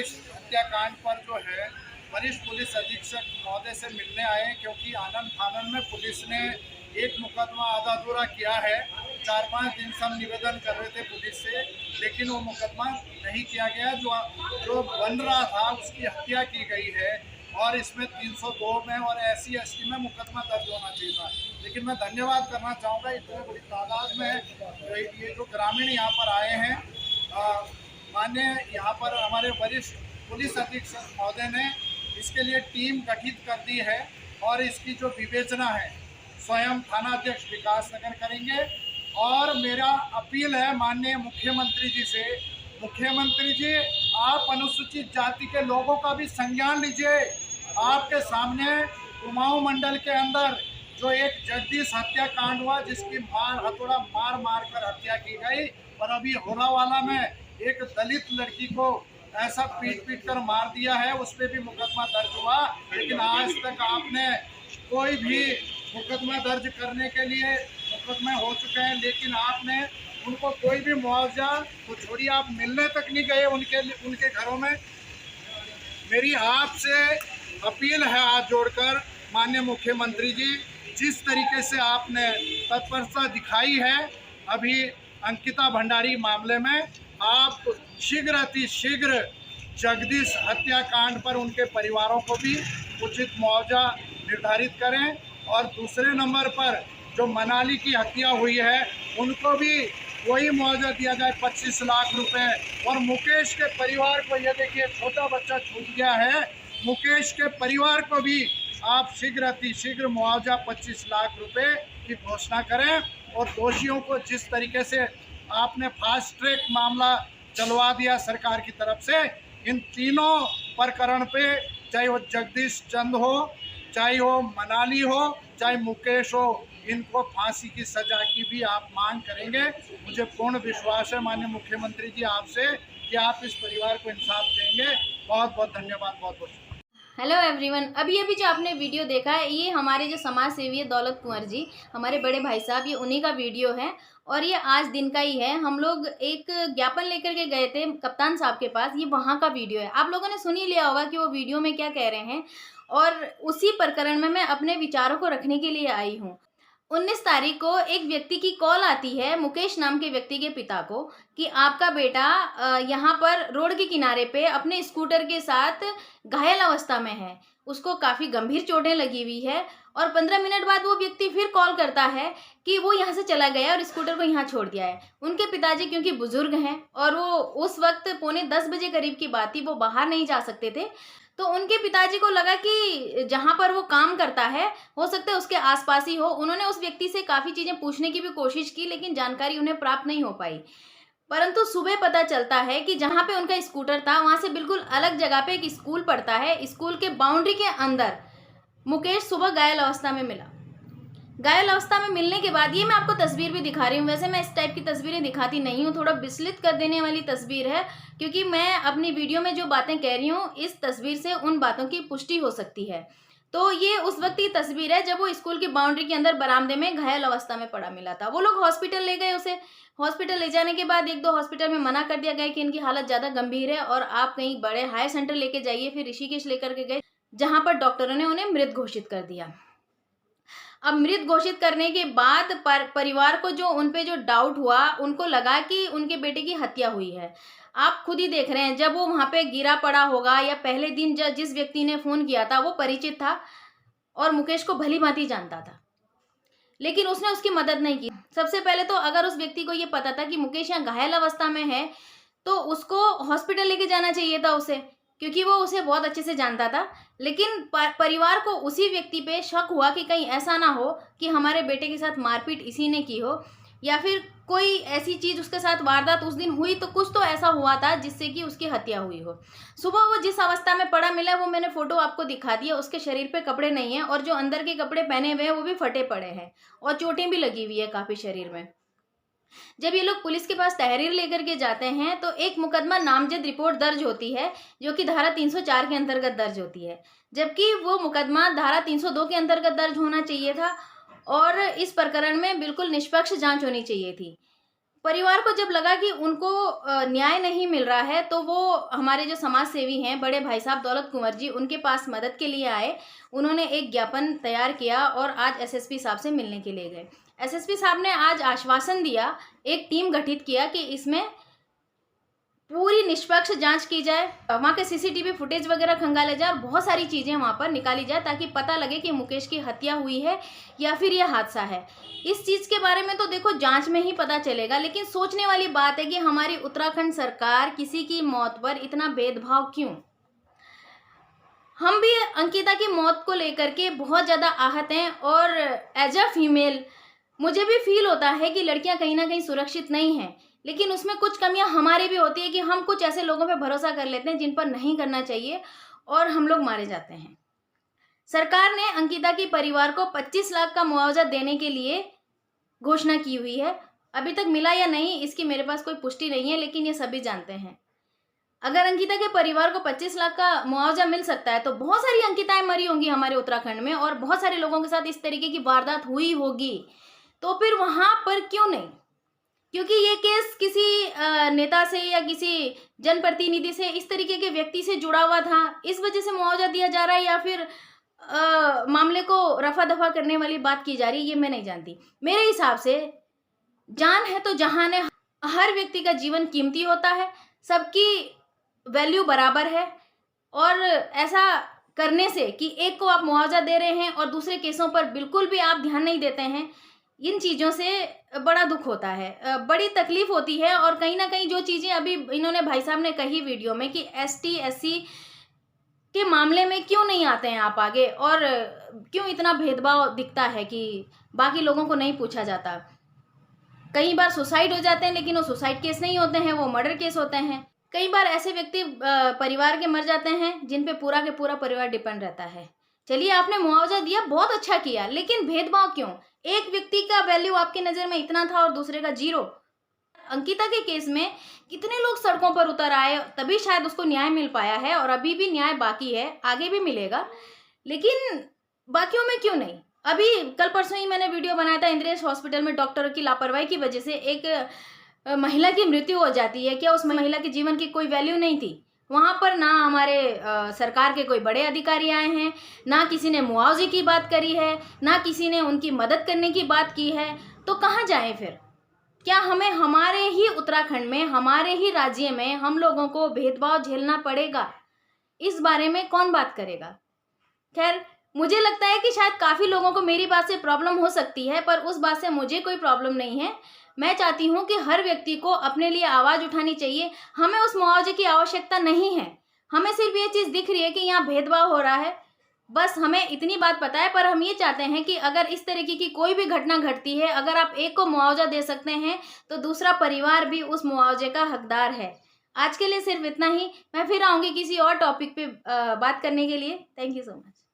मुकेश हत्याकांड पर जो है वरिष्ठ पुलिस अधीक्षक महोदय से मिलने आए हैं, क्योंकि आनंद फानन में पुलिस ने एक मुकदमा आधा अधूरा किया है। 4-5 दिन से हम निवेदन कर रहे थे पुलिस से, लेकिन वो मुकदमा नहीं किया गया। जो बन रहा था उसकी हत्या की गई है और इसमें 302 में और SC/ST में मुकदमा दर्ज होना चाहिए था। लेकिन मैं धन्यवाद करना चाहूँगा इतने बड़ी तादाद में ये जो ग्रामीण यहाँ पर आए हैं। माननीय यहाँ पर हमारे वरिष्ठ पुलिस अधीक्षक महोदय ने इसके लिए टीम गठित कर दी है और इसकी जो विवेचना है स्वयं थानाध्यक्ष विकास नगर करेंगे। और मेरा अपील है माननीय मुख्यमंत्री जी से, मुख्यमंत्री जी आप अनुसूचित जाति के लोगों का भी संज्ञान लीजिए। आपके सामने कुमाऊं मंडल के अंदर जो एक जगदीश हत्याकांड हुआ, जिसकी हथौड़ा मार कर हत्या की गई, और अभी होरावाला में एक दलित लड़की को ऐसा पीट कर मार दिया है, उस पर भी मुकदमा दर्ज हुआ। लेकिन आज तक आपने कोई भी मुकदमा दर्ज करने के लिए मुकदमे हो चुके हैं, लेकिन आपने उनको कोई भी मुआवजा तो छोड़िए, आप मिलने तक नहीं गए उनके घरों में। मेरी आपसे अपील है हाथ जोड़कर माननीय मुख्यमंत्री जी, जिस तरीके से आपने तत्परता दिखाई है अभी अंकिता भंडारी मामले में, आप शीघ्र जगदीश हत्याकांड पर उनके परिवारों को भी उचित मुआवजा निर्धारित करें। और दूसरे नंबर पर जो मनाली की हत्या हुई है उनको भी वही मुआवजा दिया जाए, 25 लाख रुपए। और मुकेश के परिवार को, ये देखिए छोटा बच्चा छूट गया है, मुकेश के परिवार को भी आप शीघ्र मुआवजा 25 लाख रुपए की घोषणा करें। और दोषियों को जिस तरीके से आपने फास्ट ट्रैक मामला चलवा दिया सरकार की तरफ से, इन तीनों प्रकरण पे, चाहे वो जगदीश चंद हो, चाहे वो मनाली हो, चाहे मुकेश हो, इनको फांसी की सजा की भी आप मांग करेंगे। मुझे पूर्ण विश्वास है माननीय मुख्यमंत्री जी आपसे कि आप इस परिवार को इंसाफ देंगे। बहुत बहुत धन्यवाद, बहुत बहुत। हेलो एवरीवन, अभी जो आपने वीडियो देखा है ये हमारे जो समाज सेवी है दौलत कुंवर जी, हमारे बड़े भाई साहब, ये उन्हीं का वीडियो है और ये आज दिन का ही है। हम लोग एक ज्ञापन लेकर के गए थे कप्तान साहब के पास, ये वहाँ का वीडियो है। आप लोगों ने सुन ही लिया होगा कि वो वीडियो में क्या कह रहे हैं, और उसी प्रकरण में मैं अपने विचारों को रखने के लिए आई हूँ। 19 तारीख को एक व्यक्ति की कॉल आती है, मुकेश नाम के व्यक्ति के पिता को, कि आपका बेटा यहाँ पर रोड के किनारे पे अपने स्कूटर के साथ घायल अवस्था में है, उसको काफ़ी गंभीर चोटें लगी हुई है। और 15 मिनट बाद वो व्यक्ति फिर कॉल करता है कि वो यहाँ से चला गया और स्कूटर को यहाँ छोड़ दिया है। उनके पिताजी क्योंकि बुजुर्ग हैं और वो उस वक्त 9:45 बजे करीब की बात थी, वो बाहर नहीं जा सकते थे, तो उनके पिताजी को लगा कि जहाँ पर वो काम करता है हो सकता है उसके आसपास ही हो। उन्होंने उस व्यक्ति से काफ़ी चीज़ें पूछने की भी कोशिश की, लेकिन जानकारी उन्हें प्राप्त नहीं हो पाई। परंतु सुबह पता चलता है कि जहाँ पे उनका स्कूटर था वहाँ से बिल्कुल अलग जगह पे एक स्कूल पड़ता है, स्कूल के बाउंड्री के अंदर मुकेश सुबह घायल अवस्था में मिला। घायल अवस्था में मिलने के बाद, ये मैं आपको तस्वीर भी दिखा रही हूँ, वैसे मैं इस टाइप की तस्वीरें दिखाती नहीं हूँ, थोड़ा विचलित कर देने वाली तस्वीर है, क्योंकि मैं अपनी वीडियो में जो बातें कह रही हूँ इस तस्वीर से उन बातों की पुष्टि हो सकती है। तो ये उस वक्त की तस्वीर है जब वो स्कूल की बाउंड्री के अंदर बरामदे में घायल अवस्था में पड़ा मिला था। वो लोग हॉस्पिटल ले गए उसे। हॉस्पिटल ले जाने के बाद 1-2 हॉस्पिटल में मना कर दिया गया कि इनकी हालत ज़्यादा गंभीर है और आप कहीं बड़े हायर सेंटर लेके जाइए। फिर ऋषिकेश लेकर के गए, जहाँ पर डॉक्टरों ने उन्हें मृत घोषित कर दिया। अब मृत घोषित करने के बाद परिवार को जो उन पे जो डाउट हुआ, उनको लगा कि उनके बेटे की हत्या हुई है। आप खुद ही देख रहे हैं, जब वो वहाँ पे गिरा पड़ा होगा या पहले दिन जिस व्यक्ति ने फ़ोन किया था वो परिचित था और मुकेश को भली भांति जानता था, लेकिन उसने उसकी मदद नहीं की। सबसे पहले तो अगर उस व्यक्ति को ये पता था कि मुकेश यहाँ घायल अवस्था में है तो उसको हॉस्पिटल लेके जाना चाहिए था उसे, क्योंकि वो उसे बहुत अच्छे से जानता था। लेकिन परिवार को उसी व्यक्ति पे शक हुआ कि कहीं ऐसा ना हो कि हमारे बेटे के साथ मारपीट इसी ने की हो, या फिर कोई ऐसी चीज़ उसके साथ वारदात उस दिन हुई, तो कुछ तो ऐसा हुआ था जिससे कि उसकी हत्या हुई हो। सुबह वो जिस अवस्था में पड़ा मिला वो मैंने फ़ोटो आपको दिखा दिया, उसके शरीर पे कपड़े नहीं हैं और जो अंदर के कपड़े पहने हुए हैं वो भी फटे पड़े हैं और चोटें भी लगी हुई है काफ़ी शरीर में। जब ये लोग पुलिस के पास तहरीर लेकर के जाते हैं तो एक मुकदमा नामजद रिपोर्ट दर्ज होती है, जो कि धारा 304 के अंतर्गत दर्ज होती है, जबकि वो मुकदमा धारा 302 के अंतर्गत दर्ज होना चाहिए था और इस प्रकरण में बिल्कुल निष्पक्ष जांच होनी चाहिए थी। परिवार को जब लगा कि उनको न्याय नहीं मिल रहा है, तो वो हमारे जो समाज सेवी हैं बड़े भाई साहब दौलत कुंवर जी, उनके पास मदद के लिए आए। उन्होंने एक ज्ञापन तैयार किया और आज एसएसपी साहब से मिलने के लिए गए। एसएसपी साहब ने आज आश्वासन दिया, एक टीम गठित किया कि इसमें पूरी निष्पक्ष जांच की जाए, वहाँ के सीसीटीवी फुटेज वगैरह खंगाले जाए और बहुत सारी चीज़ें वहाँ पर निकाली जाए ताकि पता लगे कि मुकेश की हत्या हुई है या फिर यह हादसा है। इस चीज़ के बारे में तो देखो जांच में ही पता चलेगा, लेकिन सोचने वाली बात है कि हमारी उत्तराखंड सरकार किसी की मौत पर इतना भेदभाव क्यों। हम भी अंकिता की मौत को लेकर के बहुत ज़्यादा आहत हैं और एज अ फीमेल मुझे भी फील होता है कि लड़कियां कहीं ना कहीं सुरक्षित नहीं हैं, लेकिन उसमें कुछ कमियां हमारी भी होती है कि हम कुछ ऐसे लोगों पे भरोसा कर लेते हैं जिन पर नहीं करना चाहिए और हम लोग मारे जाते हैं। सरकार ने अंकिता के परिवार को 25 लाख का मुआवजा देने के लिए घोषणा की हुई है। अभी तक मिला या नहीं इसकी मेरे पास कोई पुष्टि नहीं है, लेकिन ये सभी जानते हैं। अगर अंकिता के परिवार को 25 लाख का मुआवजा मिल सकता है तो बहुत सारी अंकिताएं मरी होंगी हमारे उत्तराखंड में और बहुत सारे लोगों के साथ इस तरीके की वारदात हुई होगी, तो फिर वहां पर क्यों नहीं? क्योंकि ये केस किसी नेता से या किसी जनप्रतिनिधि से, इस तरीके के व्यक्ति से जुड़ा हुआ था, इस वजह से मुआवजा दिया जा रहा है या फिर मामले को रफा दफा करने वाली बात की जा रही है, ये मैं नहीं जानती। मेरे हिसाब से जान है तो जहान है, हर व्यक्ति का जीवन कीमती होता है, सबकी वैल्यू बराबर है और ऐसा करने से कि एक को आप मुआवजा दे रहे हैं और दूसरे केसों पर बिल्कुल भी आप ध्यान नहीं देते हैं, इन चीज़ों से बड़ा दुख होता है, बड़ी तकलीफ होती है। और कहीं ना कहीं जो चीज़ें अभी इन्होंने भाई साहब ने कही वीडियो में कि एसटी एससी के मामले में क्यों नहीं आते हैं आप आगे और क्यों इतना भेदभाव दिखता है कि बाकी लोगों को नहीं पूछा जाता। कई बार सुसाइड हो जाते हैं लेकिन वो सुसाइड केस नहीं होते हैं, वो मर्डर केस होते हैं। कई बार ऐसे व्यक्ति परिवार के मर जाते हैं जिन पे पूरा के पूरा परिवार डिपेंड रहता है। चलिए आपने मुआवजा दिया, बहुत अच्छा किया, लेकिन भेदभाव क्यों? एक व्यक्ति का वैल्यू आपकी नज़र में इतना था और दूसरे का 0। अंकिता के केस में कितने लोग सड़कों पर उतर आए, तभी शायद उसको न्याय मिल पाया है और अभी भी न्याय बाकी है, आगे भी मिलेगा, लेकिन बाकियों में क्यों नहीं? अभी कल परसों ही मैंने वीडियो बनाया था, इंद्रेश हॉस्पिटल में डॉक्टरों की लापरवाही की वजह से एक महिला की मृत्यु हो जाती है। क्या उस महिला के जीवन की कोई वैल्यू नहीं थी? वहाँ पर ना हमारे सरकार के कोई बड़े अधिकारी आए हैं, ना किसी ने मुआवजे की बात करी है, ना किसी ने उनकी मदद करने की बात की है, तो कहाँ जाएं फिर? क्या हमें हमारे ही उत्तराखंड में, हमारे ही राज्य में हम लोगों को भेदभाव झेलना पड़ेगा? इस बारे में कौन बात करेगा? खैर, मुझे लगता है कि शायद काफ़ी लोगों को मेरी बात से प्रॉब्लम हो सकती है, पर उस बात से मुझे कोई प्रॉब्लम नहीं है। मैं चाहती हूँ कि हर व्यक्ति को अपने लिए आवाज़ उठानी चाहिए। हमें उस मुआवजे की आवश्यकता नहीं है, हमें सिर्फ ये चीज़ दिख रही है कि यहाँ भेदभाव हो रहा है, बस हमें इतनी बात पता है। पर हम ये चाहते हैं कि अगर इस तरीके की कोई भी घटना घटती है, अगर आप एक को मुआवजा दे सकते हैं तो दूसरा परिवार भी उस मुआवजे का हकदार है। आज के लिए सिर्फ इतना ही। मैं फिर आऊँगी किसी और टॉपिक पे बात करने के लिए। Thank you so much.